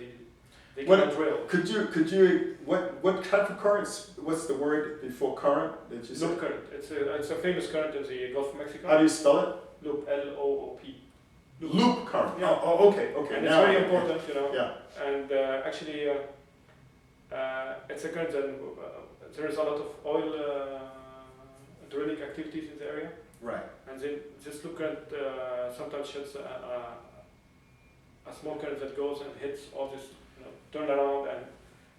They What- cannot drill. Could you, what type of currents, what's the word before current that you said? Loop current. It's a famous current in the Gulf of Mexico. How do you spell it? Loop, L-O-O-P. Loop current. Yeah. Oh, okay. And Now it's very I get it. important, you know. Yeah. And actually, it's a current that there is a lot of oil drilling activities in the area. Right. And then this loop current sometimes sheds a small current that goes and hits all this, you know, turn around and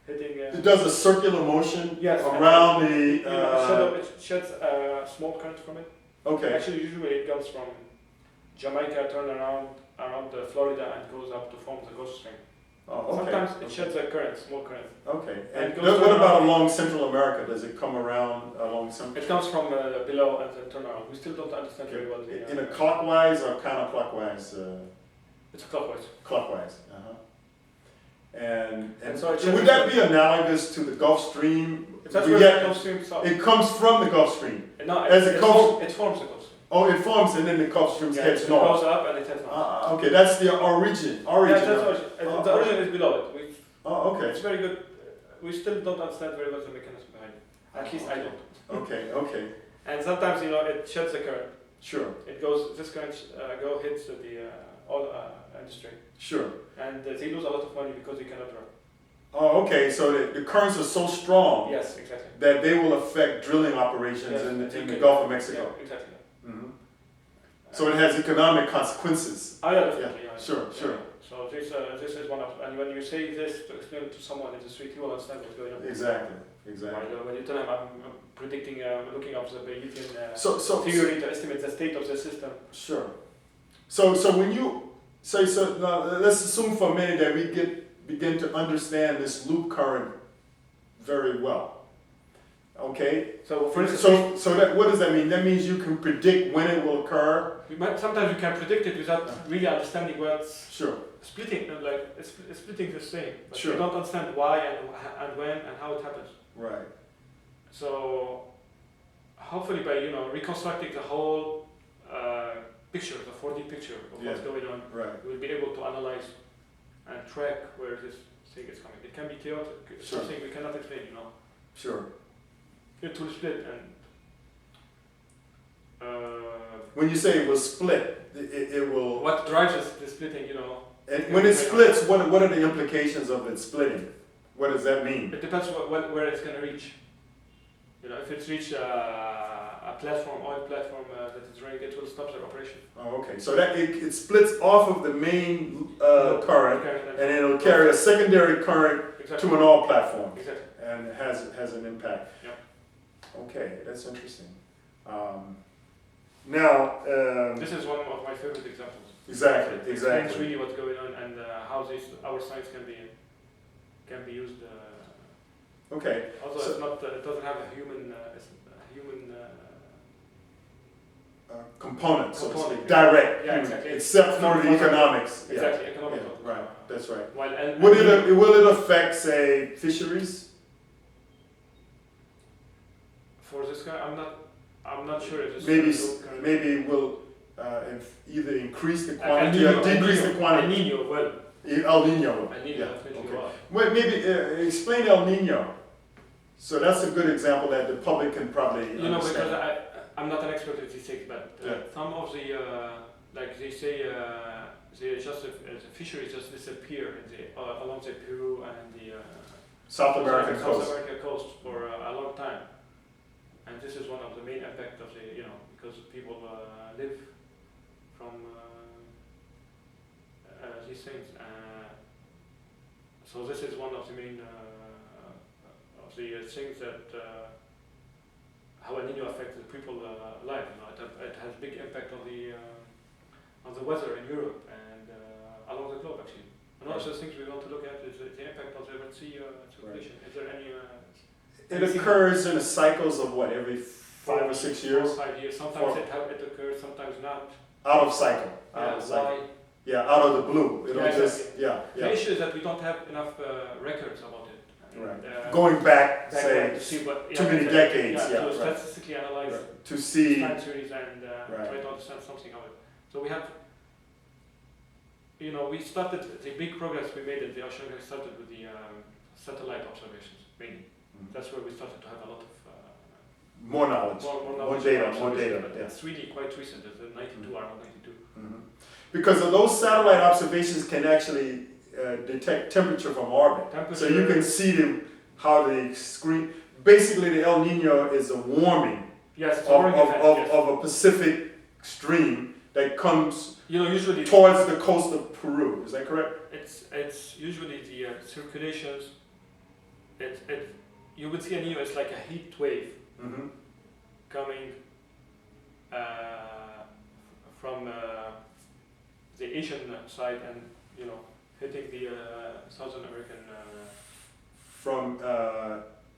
hitting. It does a circular motion Yes, around the. you know, it sheds a small current from it. Okay. Actually, usually it comes from Jamaica, turn around Florida, and goes up to form the Gulf Stream. Oh, okay. Sometimes it sheds a current, small current. Okay. And And it goes what about around- along Central America? Does it come around along some? It comes from below and then turn around. We still don't understand very well the. In a clockwise or counterclockwise? It's a clockwise. Clockwise. Uh-huh. And so it would that be analogous to the Gulf Stream? That's We where get- the Gulf Stream starts. It comes from the Gulf Stream. No, as it comes- it forms the Gulf Stream. Oh, it forms and then the Gulf Stream Yeah, heads it north. goes up and it heads north. Okay, that's the origin. Yeah, that's of- origin. Oh, The origin is below it. Oh, okay. It's very good. We still don't understand very well the mechanism behind it. At least I don't. Okay. And sometimes, you know, it sheds the current. Sure, It goes, this current hits the oil industry. sure. And they lose a lot of money because they cannot run. Oh, okay, so the currents are so strong Yes, exactly. that they will affect drilling operations Yes, in the Gulf of Mexico. Yeah, exactly. Mhm. So it has economic consequences. Oh, yeah, definitely. Yeah, sure, yeah. sure. So this is one of, and when you say this to explain it to someone in the street, he will understand what's going on. Exactly. While when you tell him I'm predicting, looking up the Bayesian So theory to estimate the state of the system. Sure. So when you say so, now let's assume for a minute that we begin to understand this loop current very well. Okay. So for instance, So that what does that mean? That means you can predict when it will occur. sometimes you can predict it without really understanding what's Sure. splitting, like it's splitting this thing. But Sure. you don't understand why and when and how it happens. Right. So hopefully by reconstructing the whole picture, the 4D picture of what's Yeah. going on, Right. we'll be able to analyze and track where this thing is coming. It can be chaotic, it's Sure. something we cannot explain, Sure. It will split and When you say it will split, it will. what drives the splitting, And when it splits, what are the implications of it splitting? What does that mean? it depends where it's going to reach. If it's reached a platform, oil platform that is running, it will stop their operation. Oh, okay. So that it splits off of the main current, and it'll carry a secondary current Exactly. to an oil platform, Exactly. and it has an impact. Yep. Okay, that's interesting. Now, This is one of my favorite examples. exactly, It explains exactly. really what's going on and how our science can be used. Okay, Although So- it's not, it doesn't have a human component, so to Component, speak, yeah. direct, Yeah, human, exactly. except It's for not the for- economics. Yeah, exactly economical. yeah, right. That's right. While Will it affect, say, fisheries? for this guy, I'm not sure if this Maybe it will either increase the El quantity Nino, or decrease the El quantity. Nino, well, El Nino. El Nino Yeah, definitely okay. will. Well, maybe explain El Nino. So that's a good example that the public can probably Because understand. I'm not an expert in these things, but Yeah. some of the like they say the fisheries just disappear along the Peru and the South American South coast. America coast for a long time, and this is one of the main impact of the because people live from these things. So this is one of the main of the things that how El Nino affects the people life. It has big impact on the weather in Europe and along the globe actually. And also the things we want to look at is the impact of the Red Sea circulation. Is there any? It occurs in cycles of what, every 5 or 6 years? 4 or 5 years. Sometimes it occurs, sometimes not. Out of cycle. Out of cycle. Why? Yeah, out of the blue. It'll Yeah, just, yeah. The issue is that we don't have enough records about it. Right. And, Going back, back say, to see what, too many decades, to yeah, right. statistically analyze to see, time series and Right. try to understand something of it. So we have, we started, the big progress we made in the oceanography started with the satellite observations, mainly. That's where we started to have a lot of more knowledge, more data, but yeah. it's really quite recent. The 92 are not 92. Because of those satellite observations can actually detect temperature from orbit. So you can see how the screen, basically the El Nino is a warming, yes, it's of a Pacific stream that comes usually towards the coast of Peru. Is that correct? It's usually the circulations. You would see El Nino as like a heat wave coming from the Asian side and hitting the South American. From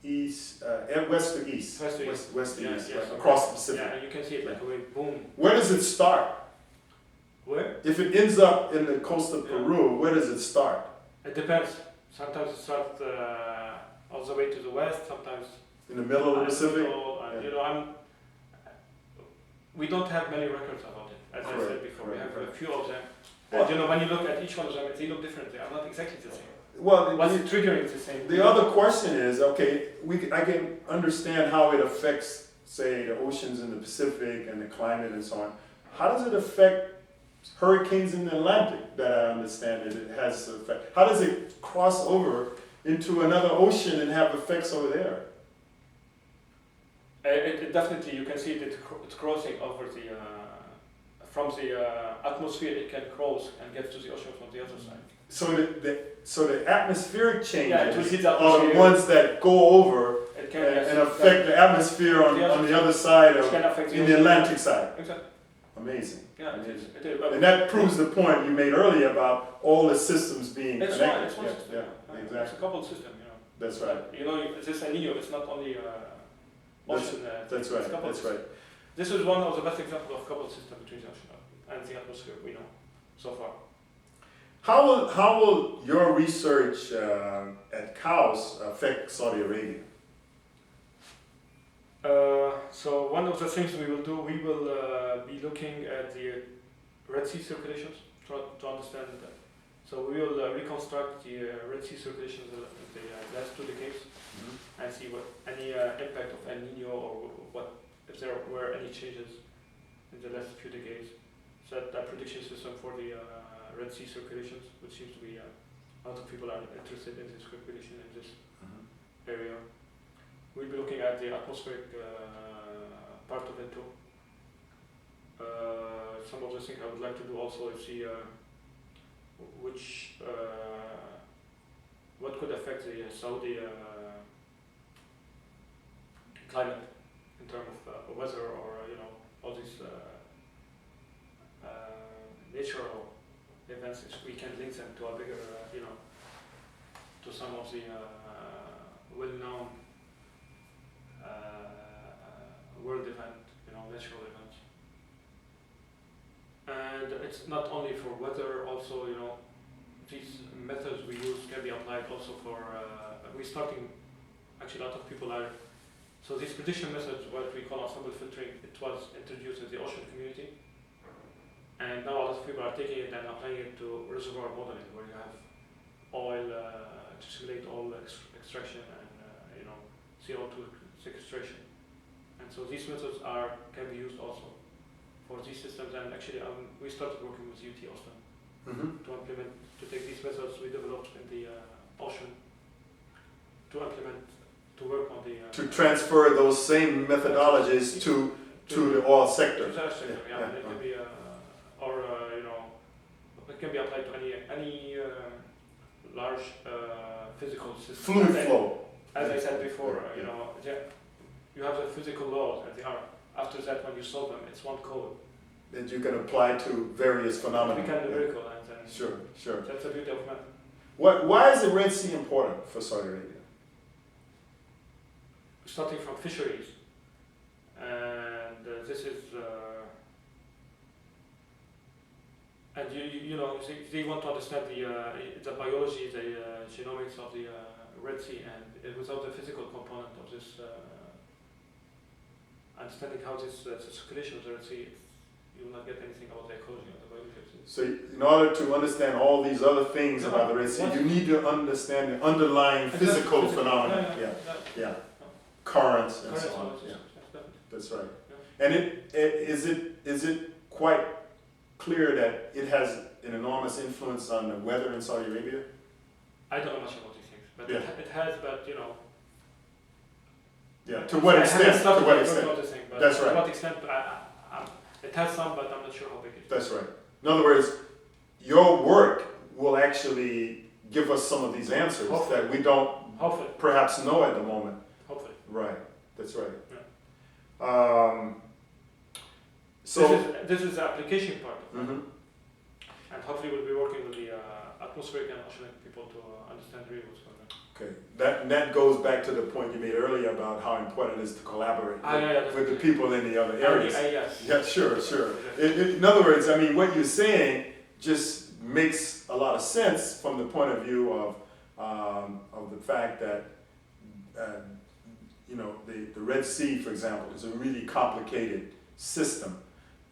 west to east. West to east, yes, across the Pacific. Yeah, and you can see it like a wave, boom. Where does it start? Where? If it ends up in the coast of Peru, where does it start? It depends. Sometimes it starts all the way to the west. Sometimes in the middle of the Pacific. We don't have many records about it. As I said before, we have a few of them. Well, And when you look at each one of them, they look different. They are not exactly the same. Well, what's triggering the same? The other question is, okay, I can understand how it affects, say, the oceans in the Pacific and the climate and so on. How does it affect hurricanes in the Atlantic? That I understand it has an effect. How does it cross over into another ocean and have effects over there? It definitely, you can see it. It's crossing over from the atmosphere. It can cross and get to the ocean from the other side. So the atmospheric changes are the ones that go over and affect the atmosphere on the other side in the Atlantic side. Exactly. Amazing. Yeah, amazing. It is. And that proves the point you made earlier about all the systems being connected. It's one system. Exactly. It's a coupled system. That's right. This El Nino. It's not only ocean. That's right. That's right. This is one of the best examples of coupled system between the ocean and the atmosphere we know so far. How will your research at CAUS affect Saudi Arabia? So one of the things we will do, we will be looking at the Red Sea circulations to understand that. So we will reconstruct the Red Sea circulations in the last 2 decades and see what any impact of El Nino or if there were any changes in the last few decades. So that prediction system for the Red Sea circulations, which seems to be a lot of people are interested in this circulation in this area. We'll be looking at the atmospheric part of it too. Some of the things I would like to do also is see what could affect the Saudi climate in terms of weather or all these natural events. If we can link them to a bigger to some of the well-known world event, natural events. And it's not only for weather, also, these methods we use can be applied also for, we're starting, actually a lot of people are, so these prediction methods, what we call ensemble filtering, it was introduced in the ocean community. And now a lot of people are taking it and applying it to reservoir modeling, where you have oil, to simulate oil extraction and, CO2 sequestration. And so these methods can be used also for these systems. And actually, we started working with UT Austin to take these methods we developed in the ocean to work on the to transfer those same methodologies to the oil sector. It can be it can be applied to any large physical system. Fluid flow. As I said before, you have the physical laws as they are. After that, when you solve them, it's one code that you can apply to various phenomena. We can numerical and then. Sure. That's the beauty of math. Why is the Red Sea important for Saudi Arabia? Starting from fisheries, and this is, and they want to understand the biology, the genomics of the Red Sea, and without the physical component of this, understanding how this the circulation of the Red Sea you will not get anything about the ecology of the biology of the sea. So in order to understand all these other things about the Red Sea, you need to understand the underlying physical phenomena. Yeah. Currents and so on. Yeah. That's right. And is it quite clear that it has an enormous influence on the weather in Saudi Arabia? I don't know much about these things, but Yeah. it has, but you know. Yeah. To what extent? To what extent? Noticing, but That's right. To what extent? It has some, but I'm not sure how big it is. That's right. In other words, your work will actually give us some of these answers Hopefully. that we don't Hopefully. perhaps know at the moment. Hopefully. Right. That's right. Yeah. So this is the application part of it. Mhm. And hopefully we'll be working with the atmospheric and oceanic people to understand really what's going on. Okay, that goes back to the point you made earlier about how important it is to collaborate with the people in the other areas. Yes. Yeah, sure. In other words, I mean, what you're saying just makes a lot of sense from the point of view of the fact that the Red Sea, for example, is a really complicated system,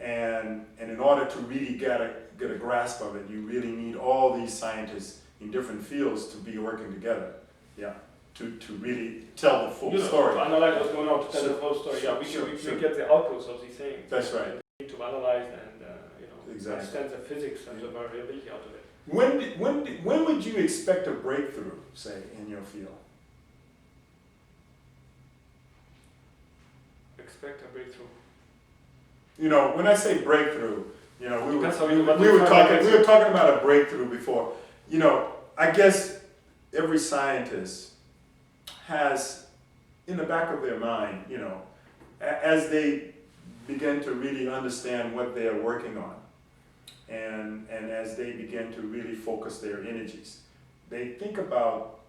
and in order to really get a grasp of it, you really need all these scientists in different fields to be working together. Yeah, to really tell the full story. To analyze what's going on, to tell the whole story. Yeah, we get the outputs of these things. That's right. We need to analyze and Exactly. understand the physics and the variability out of it. When would you expect a breakthrough, say, in your field? Expect a breakthrough. When I say breakthrough, we were Depends how you talking about a breakthrough before. I guess every scientist has in the back of their mind, as they begin to really understand what they are working on, and as they begin to really focus their energies, they think about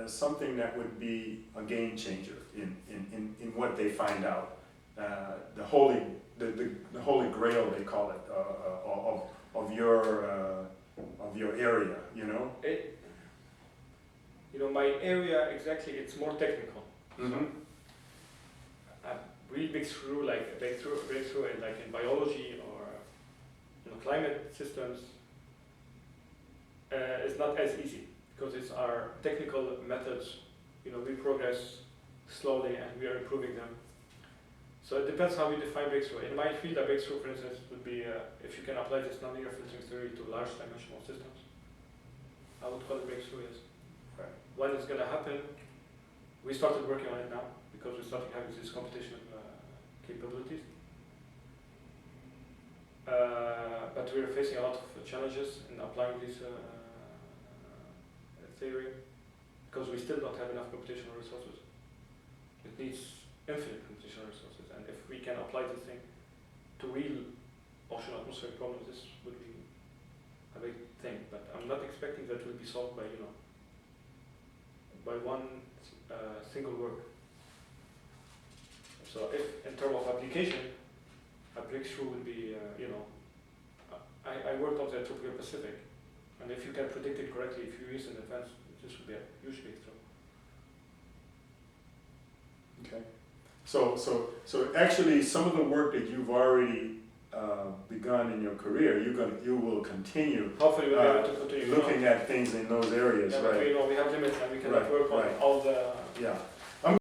something that would be a game changer in what they find out. The holy grail, they call it, of your area, My area exactly, it's more technical. Mm-hmm. A real breakthrough, like breakthrough in biology or climate systems is not as easy because it's our technical methods. We progress slowly and we are improving them. So it depends how we define breakthrough. In my field, a breakthrough, for instance, would be if you can apply this nonlinear filtering theory to large dimensional systems. I would call it breakthrough, yes. Right. When it's going to happen, we started working on it now because we started having these computational capabilities. But we're facing a lot of challenges in applying this theory because we still don't have enough computational resources. It needs infinite computational resources, and if we can apply this thing to real ocean atmospheric problems, this would be a big thing. But I'm not expecting that will be solved by one single work. So if in terms of application, a breakthrough would be, I worked on the tropical Pacific, and if you can predict it correctly a few years in advance, this would be a huge breakthrough. Okay. So actually, some of the work that you've already begun in your career, you will continue. Hopefully, we'll be able to continue looking at things in those areas, yeah, right? But we have limits, and we cannot Right, work on right. all the. Yeah.